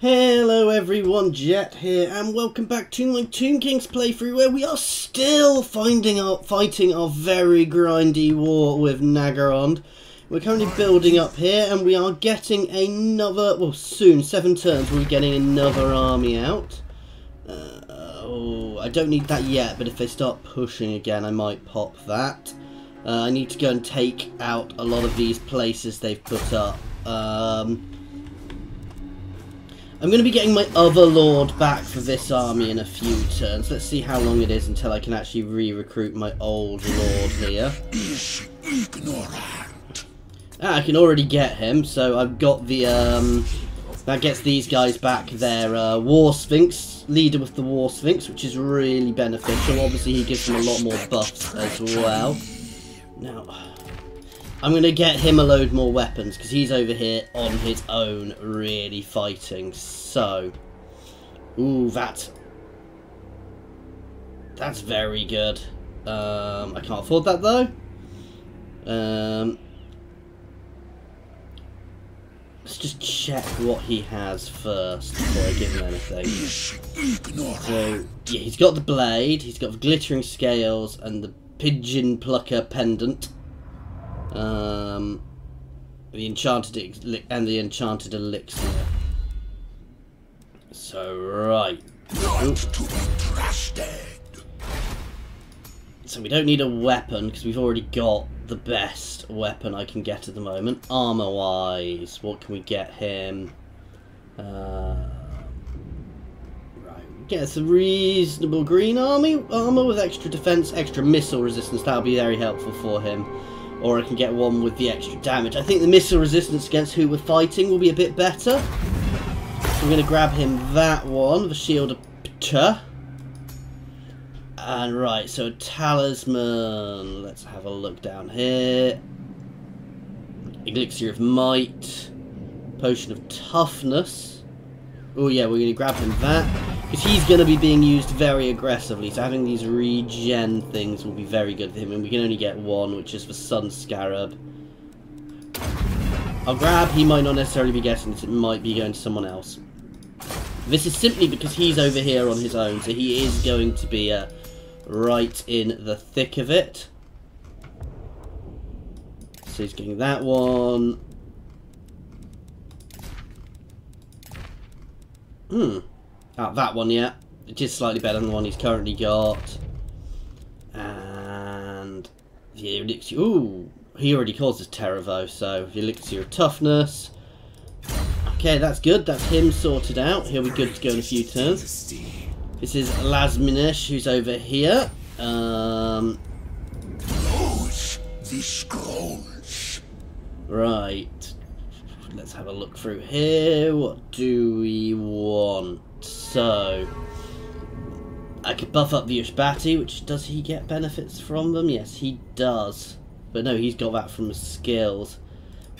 Hello everyone, Jet here, and welcome back to my Tomb Kings playthrough, where we are still fighting our very grindy war with Karond. We're currently building up here, and we are getting another, well soon, 7 turns, we'll be getting another army out. I don't need that yet, but if they start pushing again, I might pop that. I need to go and take out a lot of these places they've put up. I'm going to be getting my other lord back for this army in a few turns. Let's see how long it is until I can actually re-recruit my old lord here. I can already get him, so I've got the, that gets these guys back their War Sphinx, leader with the War Sphinx, which is really beneficial. Obviously he gives them a lot more buffs as well. Now, I'm going to get him a load more weapons, because he's over here on his own, really fighting. So, ooh, that's very good. I can't afford that, though. Let's just check what he has first before I give him anything. So, yeah, he's got the blade, he's got the glittering scales, and the pigeon plucker pendant. The enchanted elixir. So right. So we don't need a weapon because we've already got the best weapon I can get at the moment. Armor wise, what can we get him? Right, get some reasonable green armor with extra defense, extra missile resistance. That'll be very helpful for him. Or I can get one with the extra damage. I think the missile resistance against who we're fighting will be a bit better. So we're going to grab him that one, the Shield of Ptah. And right, so a talisman. Let's have a look down here. Elixir of Might. Potion of Toughness. Oh yeah, we're going to grab him that. Because he's going to be being used very aggressively, so having these regen things will be very good for him, and we can only get one, which is the Sun Scarab. I'll grab, he might not necessarily be getting this, it might be going to someone else. This is simply because he's over here on his own, so he is going to be right in the thick of it. So he's getting that one. That one, yeah. It is slightly better than the one he's currently got. And the elixir. Ooh, he already causes terror though, so the elixir of toughness. Okay, that's good. That's him sorted out. He'll be good to go in a few turns. This is Lasminish, who's over here. Close the scrolls. Right. Let's have a look through here. What do we want? So, I could buff up the Ushbati, which does he get benefits from them? Yes, he does. But no, he's got that from his skills.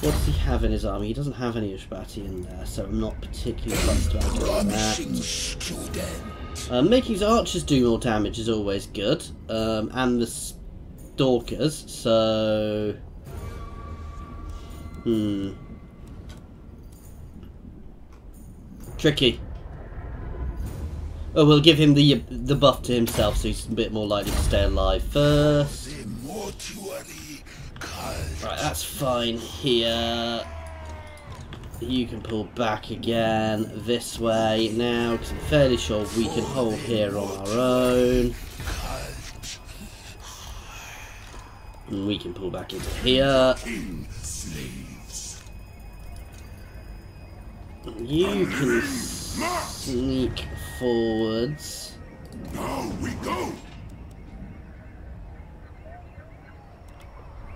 What does he have in his army? He doesn't have any Ushbati in there, so I'm not particularly fussed about doing that. Making his archers do more damage is always good. And the stalkers, so... Tricky. Oh, we'll give him the buff to himself, so he's a bit more likely to stay alive first. Right, that's fine here. You can pull back again this way now, because I'm fairly sure we can hold here on our own. And we can pull back into here. You can sneak forwards. Now we go.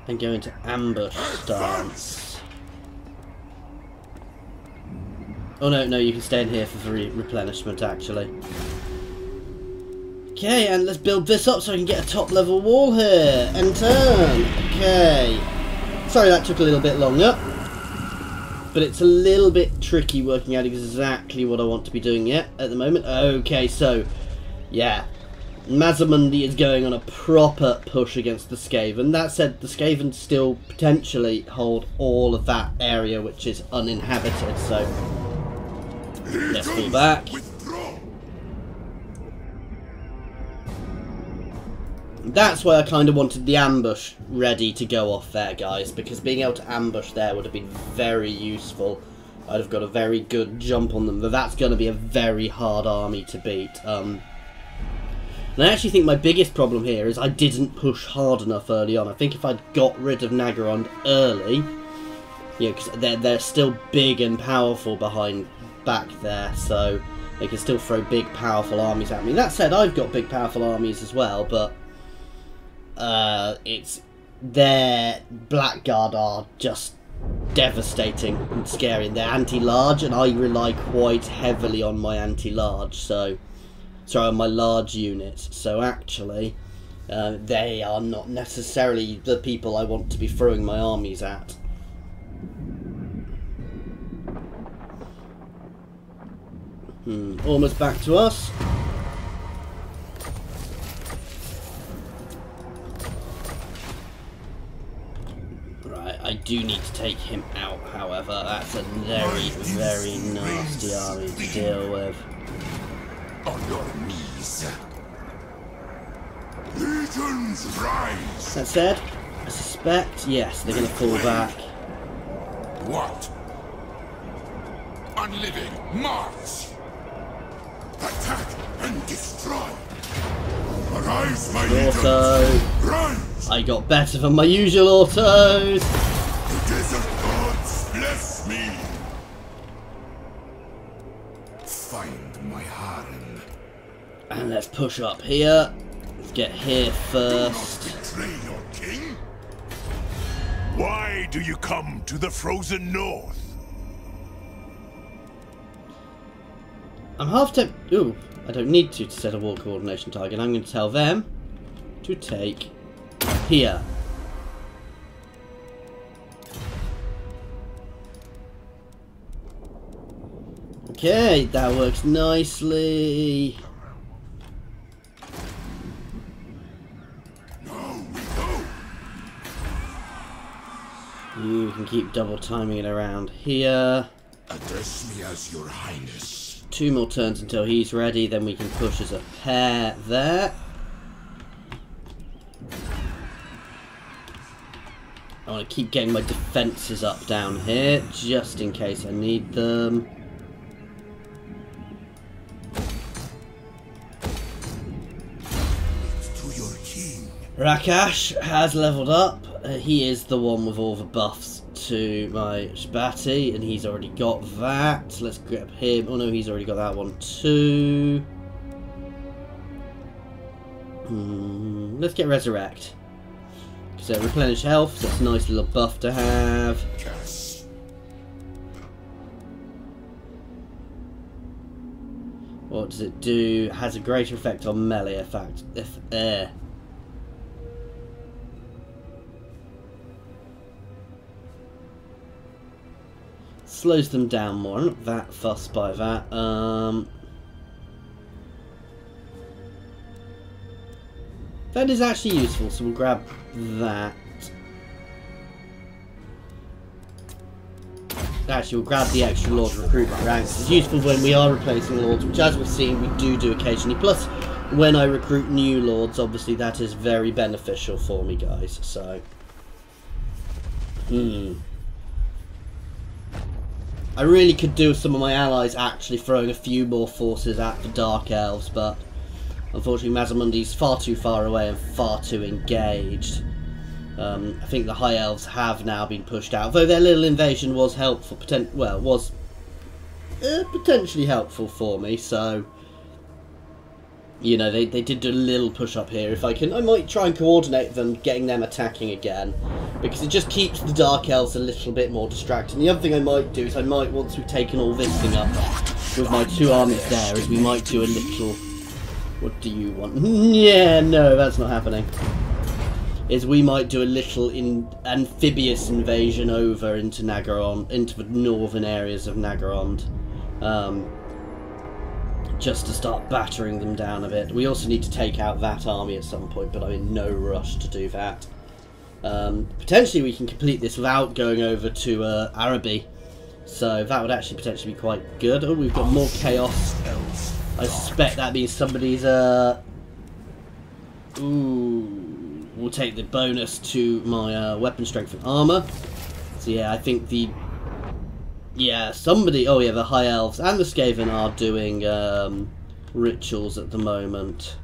And go into ambush stance. Oh no, you can stay in here for the replenishment actually. Okay, and let's build this up so I can get a top level wall here. And turn. Okay. Sorry that took a little bit longer. But it's a little bit tricky working out exactly what I want to be doing yet at the moment. Okay, so, yeah. Mazamundi is going on a proper push against the Skaven. That said, the Skaven still potentially hold all of that area which is uninhabited, so Let's pull back. Withdraw. That's why I kind of wanted the ambush ready to go off there, guys, because being able to ambush there would have been very useful. I'd have got a very good jump on them, but that's going to be a very hard army to beat. And I actually think my biggest problem here is I didn't push hard enough early on. I think if I'd got rid of Nagarond early, you know, because they're still big and powerful back there, so they can still throw big, powerful armies at me. That said, I've got big, powerful armies as well, but it's their Blackguard are just devastating and scary. And they're anti-large, and I rely quite heavily on my anti-large, so sorry, on my large units. So actually, they are not necessarily the people I want to be throwing my armies at. Almost back to us. Right, I do need to take him out, however. That's a very, very nasty army to deal with. On your knees. Legions rise. That said, I suspect, yes, they're going to fall back. What? Unliving Mars. Attack and destroy. Arise, my legions. Auto. Rise. I got better than my usual autos. The desert gods bless me. Find my harem. And let's push up here. Let's get here first. Betray your king? Why do you come to the frozen north? I'm half tempted. Ooh, I don't need to set a war coordination target. I'm going to tell them to take here. Okay, that works nicely. Now we go. You can keep double timing it around here. Address me as your highness. 2 more turns until he's ready, then we can push as a pair there. I want to keep getting my defences up down here, just in case I need them. To your king. Rakash has leveled up. He is the one with all the buffs to my Shabati, and he's already got that. Let's grab him. Oh no, he's already got that one too. Let's get Resurrect. So replenish health, so that's a nice little buff to have. Yes. What does it do? Has a greater effect on melee effect. If air. Slows them down more. I'm not that fussed by that. That is actually useful, so we'll grab that. Actually, we'll grab the extra Lord recruitment ranks. It's useful when we are replacing Lords, which as we've seen, we do occasionally. Plus, when I recruit new Lords, obviously that is very beneficial for me, guys. So, I really could do with some of my allies actually throwing a few more forces at the Dark Elves, but unfortunately Mazamundi's far too far away and far too engaged. I think the High Elves have now been pushed out, though their little invasion was helpful, potentially helpful for me, so, you know, they did do a little push up here. If I can, I might try and coordinate them, getting them attacking again, because it just keeps the Dark Elves a little bit more distracted. And the other thing I might do is once we've taken all this thing up with my 2 armies there, is we might do a little... What do you want? Yeah, no, that's not happening. Is we might do a little amphibious invasion over into Nagarond, into the northern areas of Nagarond, just to start battering them down a bit. We also need to take out that army at some point, but I'm in no rush to do that. Potentially we can complete this without going over to Araby So that would actually potentially be quite good. Oh, we've got more chaos. I suspect that means somebody's ooh, we'll take the bonus to my weapon strength and armor. So yeah, I think the somebody. Oh yeah, the High Elves and the Skaven are doing rituals at the moment.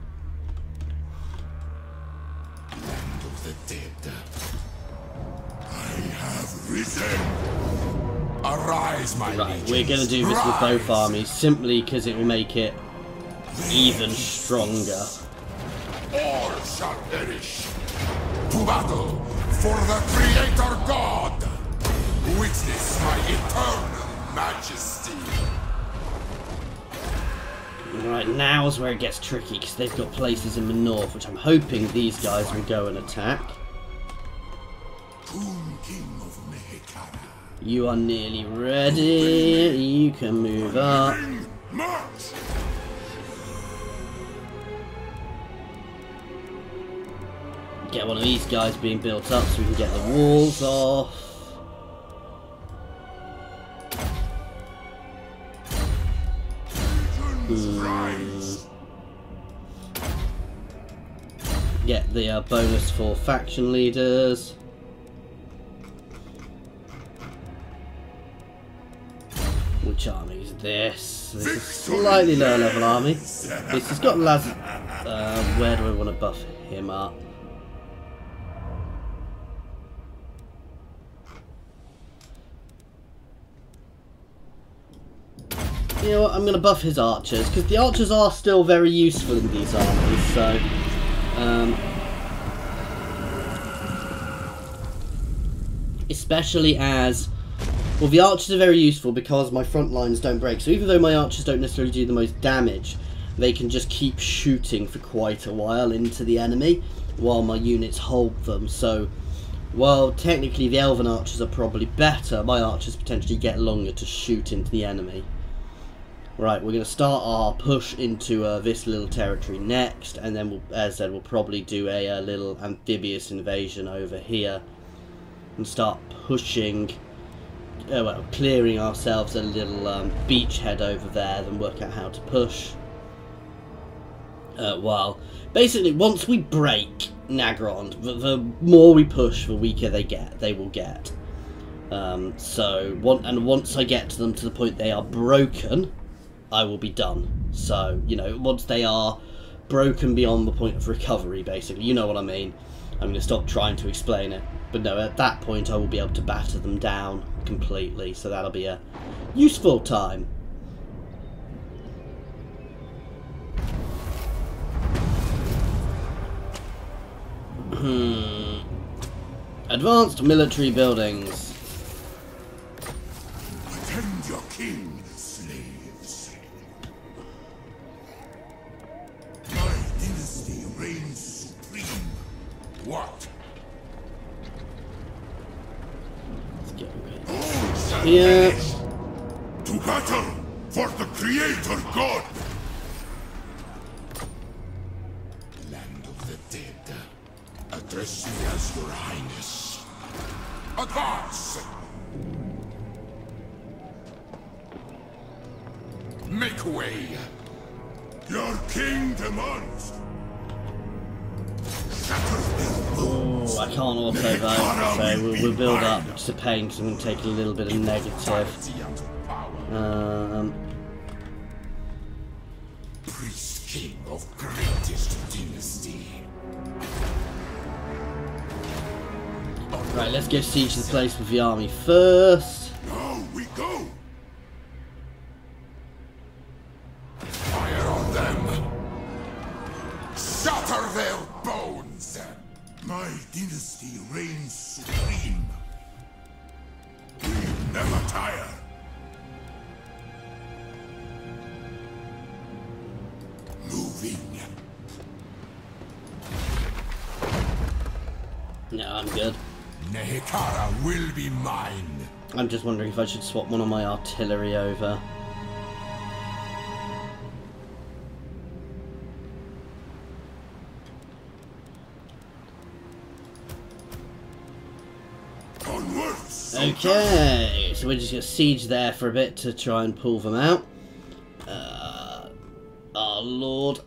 Land of the dead. I have risen. Arise, my Right, we're going to do this with both armies, simply because it will make it even stronger. All shall perish. To battle for the Creator God. Witness my eternal majesty. Right, now's where it gets tricky, because they've got places in the north, which I'm hoping these guys will go and attack. King of Nehek. You are nearly ready. You can move up. March! Get one of these guys being built up so we can get the walls off. Get the bonus for faction leaders. Which army is this? This is a slightly lower level army. This has got where do I want to buff him up? You know what, I'm going to buff his archers, because the archers are still very useful in these armies, so... especially as... well, the archers are very useful because my front lines don't break, so even though my archers don't necessarily do the most damage, they can just keep shooting for quite a while into the enemy, while my units hold them, so... while technically the elven archers are probably better, my archers potentially get longer to shoot into the enemy. Right, we're going to start our push into this little territory next, and then, we'll, as I said, we'll probably do a little amphibious invasion over here, and start pushing, well, clearing ourselves a little beachhead over there, then work out how to push. Well, basically, once we break Nagrond, the more we push, the weaker they will get. Once I get to them to the point they are broken, I will be done. So, you know, once they are broken beyond the point of recovery, basically, you know what I mean. I'm going to stop trying to explain it. But no, at that point I will be able to batter them down completely, so that'll be a useful time. Advanced military buildings. Attend your king, slaves. My dynasty reigns supreme. What? Let's get rid of All shall here. perish. To battle for the Creator God. Land of the dead. Address me as your highness. Advance! Make way! Your king demands! Oh, I can't auto vote, so we'll build up. It's a pain because I'm going to take a little bit of negative. Priest king of greatest dynasty. Right, let's go siege the place with the army first. Now we go! Fire on them! Shatter their bones! My dynasty reigns supreme. We never tire. Moving. No, I'm good. Nehekara will be mine. I'm just wondering if I should swap one of my artillery over. Onwards! Okay, so we're just going to siege there for a bit to try and pull them out. Our Lord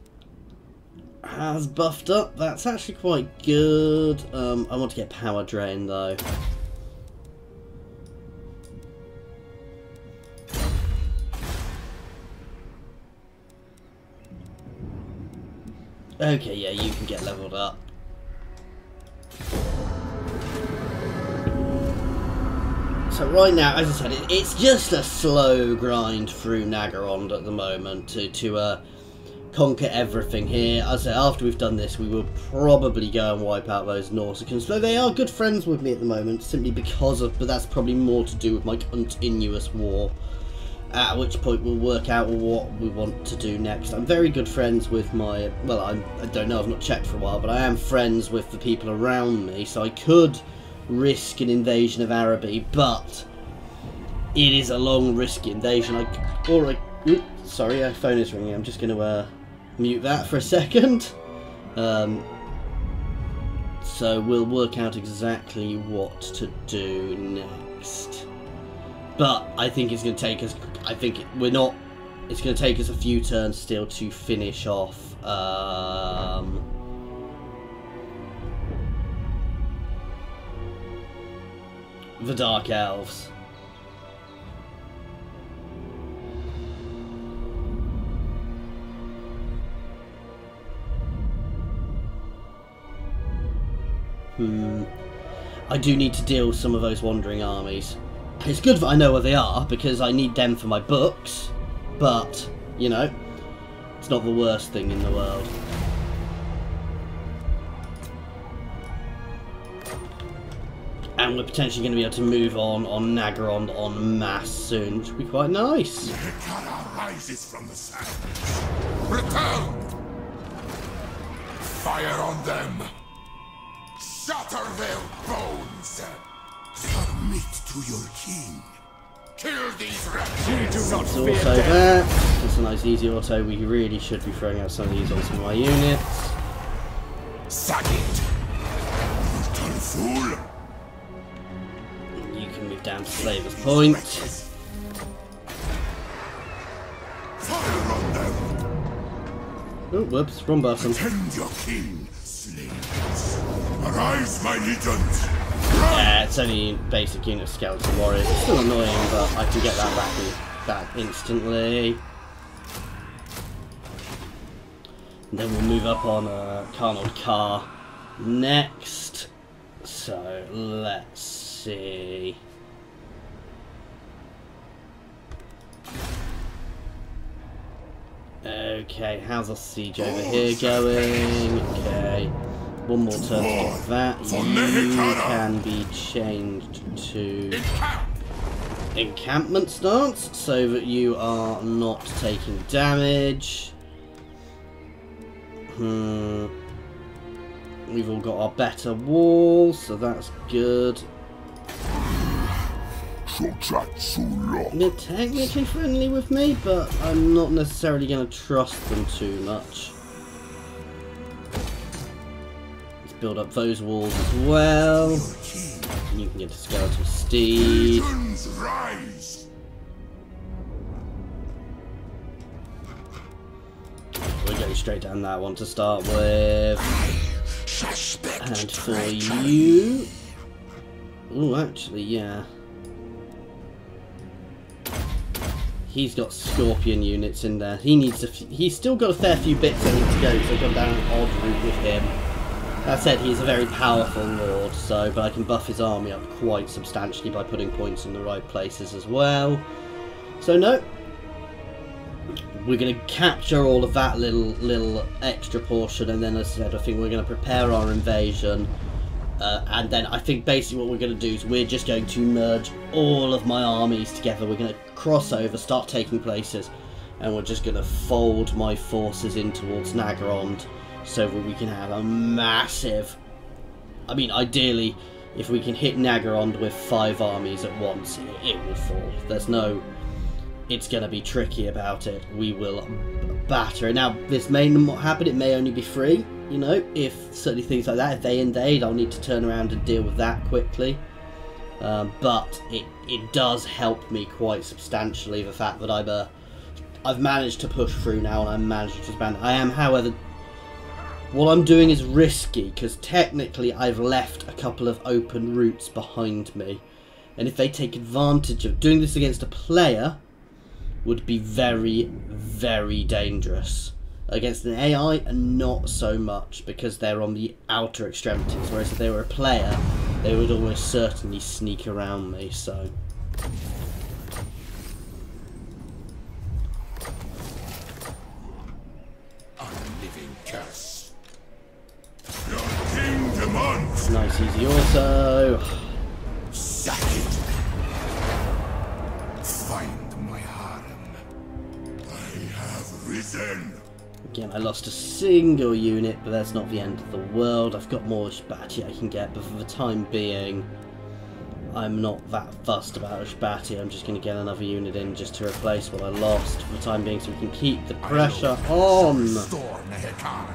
has buffed up. That's actually quite good. I want to get power drain though. Okay, yeah, you can get leveled up. So right now, as I said, it's just a slow grind through Nagarond at the moment to conquer everything here. As I said, after we've done this, we will probably go and wipe out those Nausicans. Though they are good friends with me at the moment, simply because of, but that's probably more to do with my continuous war. At which point we'll work out what we want to do next. I'm very good friends with my, well, I don't know, I've not checked for a while, but I am friends with the people around me, so I could risk an invasion of Araby, but it is a long, risky invasion. Sorry, our phone is ringing. I'm just going to mute that for a second. So we'll work out exactly what to do next. But I think it's going to take us, it's going to take us a few turns still to finish off the Dark Elves. I do need to deal with some of those wandering armies. It's good that I know where they are, because I need them for my books, but, you know, it's not the worst thing in the world. And we're potentially going to be able to move on Nagarond en masse soon, which will be quite nice. Hekara rises from the sands. Return! Fire on them! Shatter their bones! Submit to your king. Kill these wretches! You do not fear auto there. That's a nice easy auto. We really should be throwing out some of these on some of my units. Sack it! Brutal fool! You can move down to Slaver's Point. Fire on them! Oh, whoops, wrong button. Defend your king, slaves! Arise, my legions! Yeah, it's only basic unit of skeleton warriors. It's still annoying, but I can get that back instantly. And then we'll move up on Karond Kar next. So let's see. Okay, how's our siege over here going? Okay. One more turn to get that. You can be changed to encampment stance so that you are not taking damage. We've all got our better walls, so that's good. They're technically friendly with me, but I'm not necessarily going to trust them too much. Build up those walls as well. And you can get a skeletal steed. We're going straight down that one to start with. And for you... Oh, actually, yeah. He's got scorpion units in there. He needs he's still got a fair few bits that need to go, so I've gone down an odd route with him. That said, he's a very powerful lord, but I can buff his army up quite substantially by putting points in the right places as well. So no, we're going to capture all of that little extra portion, and then, as I said, I think we're going to prepare our invasion, and then I think basically what we're going to do is we're just going to merge all of my armies together. We're going to cross over, start taking places, and we're just going to fold my forces in towards Nagarond, so that we can have a massive... I mean, ideally, if we can hit Nagarond with 5 armies at once, it will fall. There's no... It's going to be tricky about it. We will batter it. Now, this may not happen. It may only be 3, you know, if certainly things like that. If they invade, I'll need to turn around and deal with that quickly. But it does help me quite substantially, the fact that I've managed to push through now and I'm managed to expand. I am, however, what I'm doing is risky, because technically I've left a couple of open routes behind me. And if they take advantage of doing this against a player, would be very, very dangerous. Against an AI, and not so much, because they're on the outer extremities. Whereas if they were a player, they would almost certainly sneak around me, so... Unliving curse. Your king demands. Nice easy auto. Sack it. Find my harem. I have risen. Again, I lost a single unit, but that's not the end of the world. I've got more Ishbati I can get, but for the time being, I'm not that fussed about Ishbati. I'm just going to get another unit in just to replace what I lost for the time being, so we can keep the pressure on. Restore Nehek.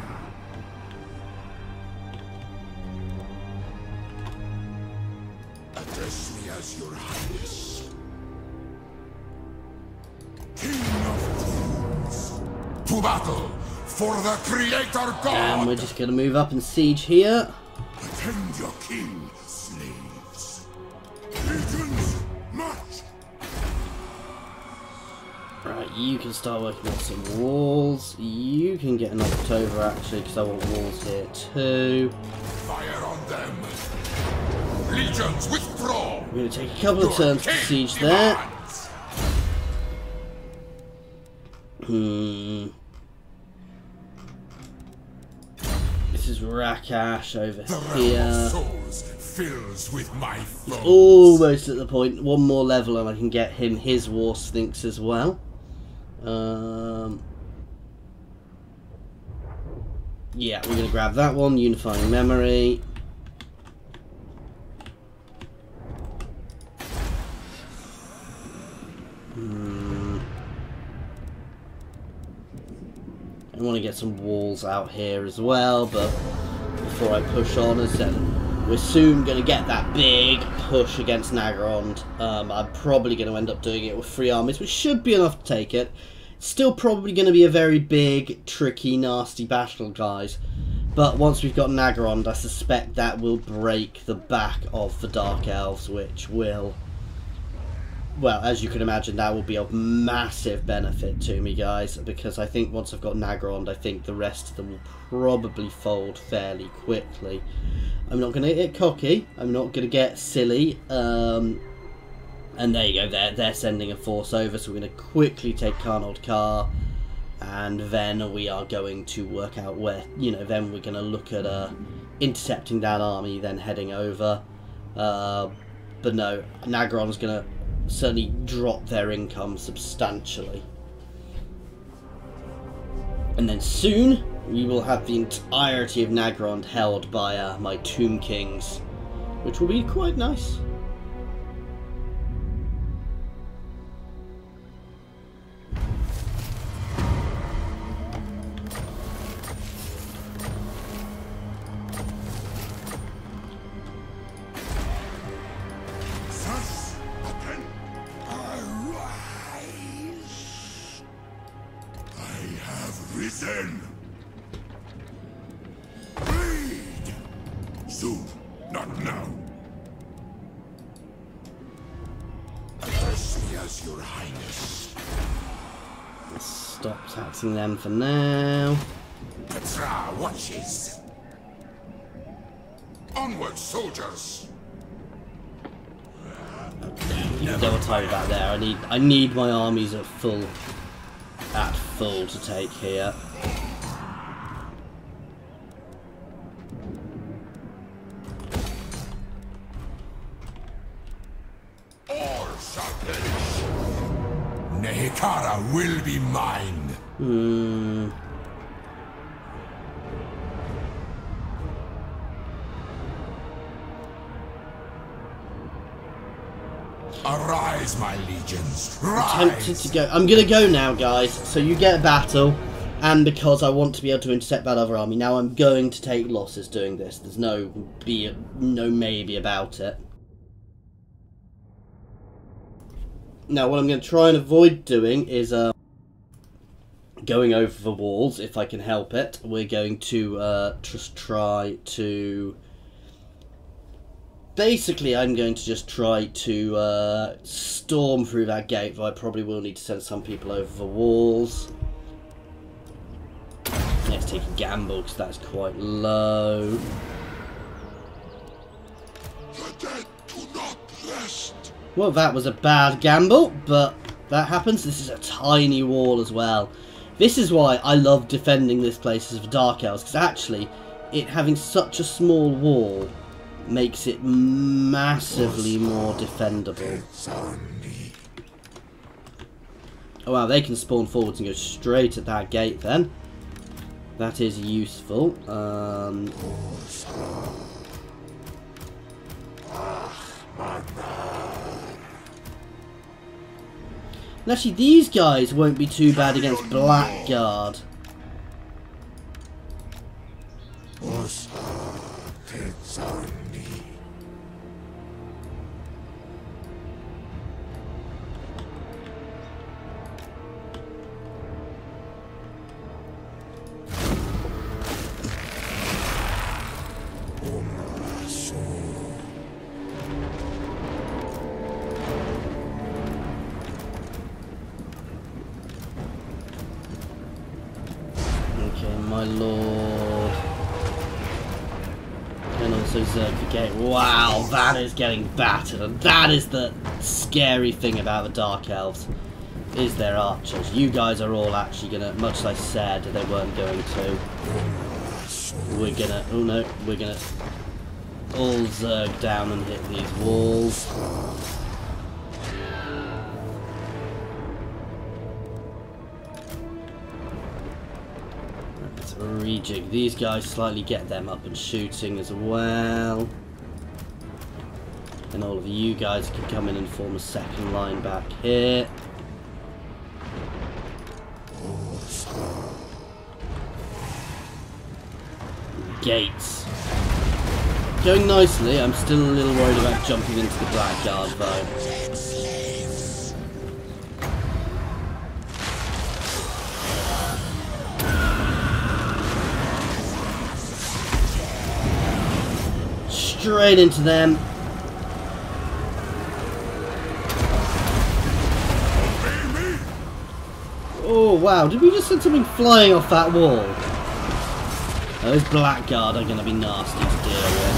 Address me as your highness. King of kings. To battle for the creator god. And we're just going to move up and siege here. Attend your king, slaves. Legions, march. Right, you can start working on some walls. You can get an October actually, because I want walls here too. Fire on them. Legions, withdraw. We're going to take a couple of turns to siege there. This is Rakash over here. Souls fills with my foes. Almost at the point. One more level and I can get him his War Sphinx as well. Yeah, we're going to grab that one. Unifying Memory. I want to get some walls out here as well, but before I push on, as I said, we're soon going to get that big push against Nagarond. I'm probably going to end up doing it with 3 armies, which should be enough to take it. It's still probably going to be a very big, tricky, nasty battle, guys. But once we've got Nagarond, I suspect that will break the back of the Dark Elves, which will... Well, as you can imagine, that will be of massive benefit to me, guys, because I think once I've got Nagarond, I think the rest of them will probably fold fairly quickly. I'm not going to get cocky, I'm not going to get silly, and there you go, they're sending a force over, so we're going to quickly take Karond Kar, and then we are going to work out where, you know, then we're going to look at intercepting that army, then heading over, but no, Nagarond's going to certainly drop their income substantially. And then soon we will have the entirety of Nagarond held by my Tomb Kings, which will be quite nice. Risen. Bleed. Soon, not now. Address me as your highness. Stop taxing them for now. Petra watches. Onward, soldiers. You can double time back there. I need my armies at full to take here. All shall perish. Nehekara will be mine. Arise, my legions. I'm tempted to go. I'm going to go now, guys. So you get a battle, and because I want to be able to intercept that other army, now I'm going to take losses doing this. There's no maybe about it. Now, what I'm going to try and avoid doing is going over the walls, if I can help it. We're going to just try to... Basically, I'm going to just try to storm through that gate, though I probably will need to send some people over the walls. Let's take a gamble, because that's quite low. The dead do not rest. Well, that was a bad gamble, but that happens. This is a tiny wall as well. This is why I love defending this place as the Dark Elves, because actually, it having such a small wall makes it massively more defendable. Oh wow, they can spawn forwards and go straight at that gate then. That is useful. And actually, these guys won't be too bad against Blackguard. My lord. And also Zerg the gate. Wow, that is getting battered. And that is the scary thing about the Dark Elves. Is their archers. You guys are all actually gonna, much as I said they weren't going to. We're gonna, oh no, we're gonna all Zerg down and hit these walls. Rejig these guys slightly, get them up and shooting as well. And all of you guys can come in and form a second line back here. Gates. Going nicely. I'm still a little worried about jumping into the Blackguard though. Straight into them. Oh wow, did we just send something flying off that wall? Those Blackguard are going to be nasty to deal with.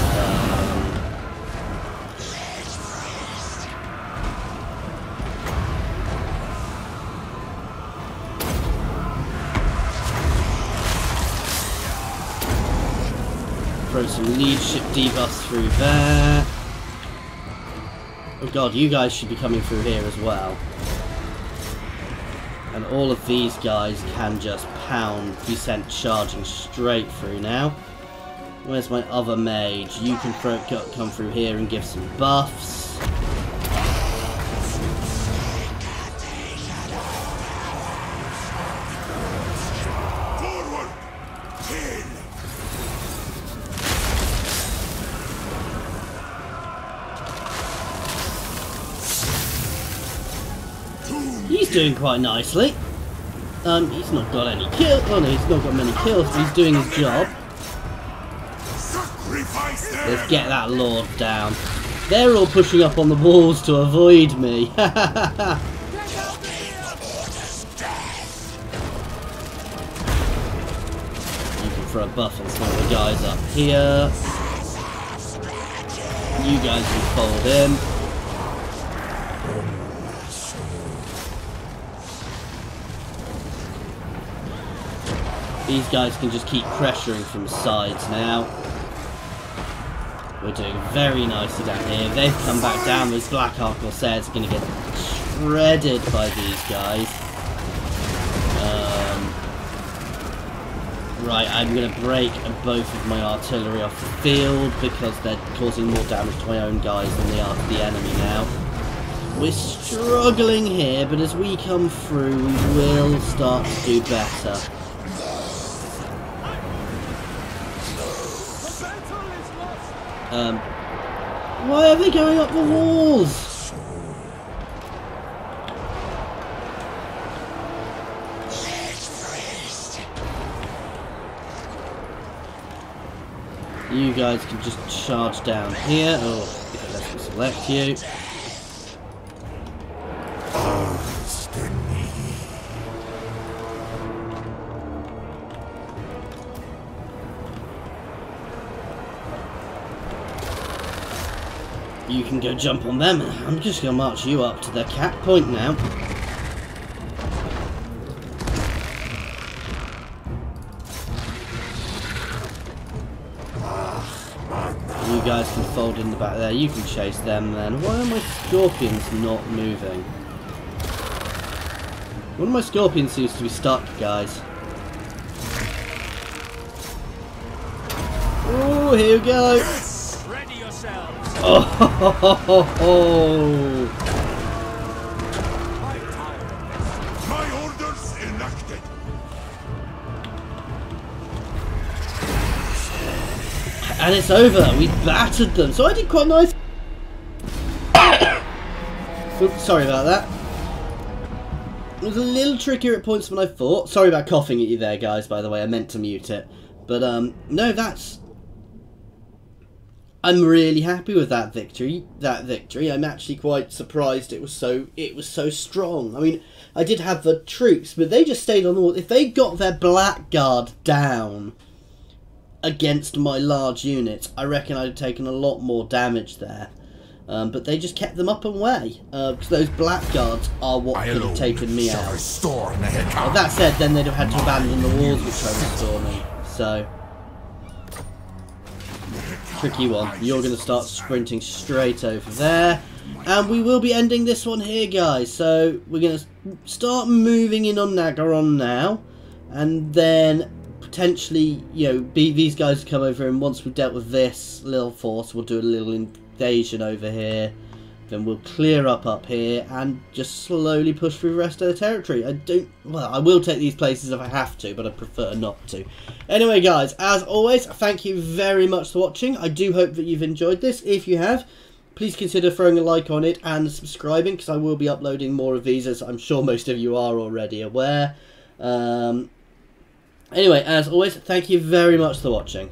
Throw some leadership debuffs through there. Oh god, you guys should be coming through here as well. And all of these guys can just pound, be sent charging straight through now. Where's my other mage? You can come through here and give some buffs. He's doing quite nicely. He's not got any kills. Oh no, he's not got many kills, but he's doing his job. Let's get that lord down. They're all pushing up on the walls to avoid me. You can throw a buff on some of the guys up here. You guys can fold in. These guys can just keep pressuring from the sides now. We're doing very nicely down here. They've come back down. Those Black Ark Corsairs are going to get shredded by these guys. Right, I'm going to break both of my artillery off the field because they're causing more damage to my own guys than they are to the enemy now. We're struggling here, but as we come through, we will start to do better. Why are they going up the walls? You guys can just charge down here. Oh, okay, let's select you. You can go jump on them. I'm just going to march you up to the cap point now. You guys can fold in the back there. You can chase them then. Why are my scorpions not moving? One of my scorpions seems to be stuck, guys. Oh, here we go. Ready yourselves. Oh, ho, ho, ho, ho. My orders enacted. And it's over. We battered them. So I did quite nice. Oops, sorry about that. It was a little trickier at points than I thought. Sorry about coughing at you there, guys, by the way. I meant to mute it. But, no, that's... I'm really happy with that victory. I'm actually quite surprised it was so strong. I mean, I did have the troops, but they just stayed on the wall. If they got their blackguard down against my large units, I reckon I'd have taken a lot more damage there. But they just kept them up and away. Because those blackguards are what could have taken me out. Well, that said, then they'd have had to abandon the walls which I was storming. So... tricky one. You're going to start sprinting straight over there. And we will be ending this one here, guys. So we're going to start moving in on Nagaron now. And then potentially, you know, these guys come over, and once we've dealt with this little force, we'll do a little invasion over here. Then we'll clear up here and just slowly push through the rest of the territory. I will take these places if I have to, but I prefer not to. Anyway, guys, as always, thank you very much for watching. I do hope that you've enjoyed this. If you have, please consider throwing a like on it and subscribing, because I will be uploading more of these, as I'm sure most of you are already aware. Anyway, as always, thank you very much for watching.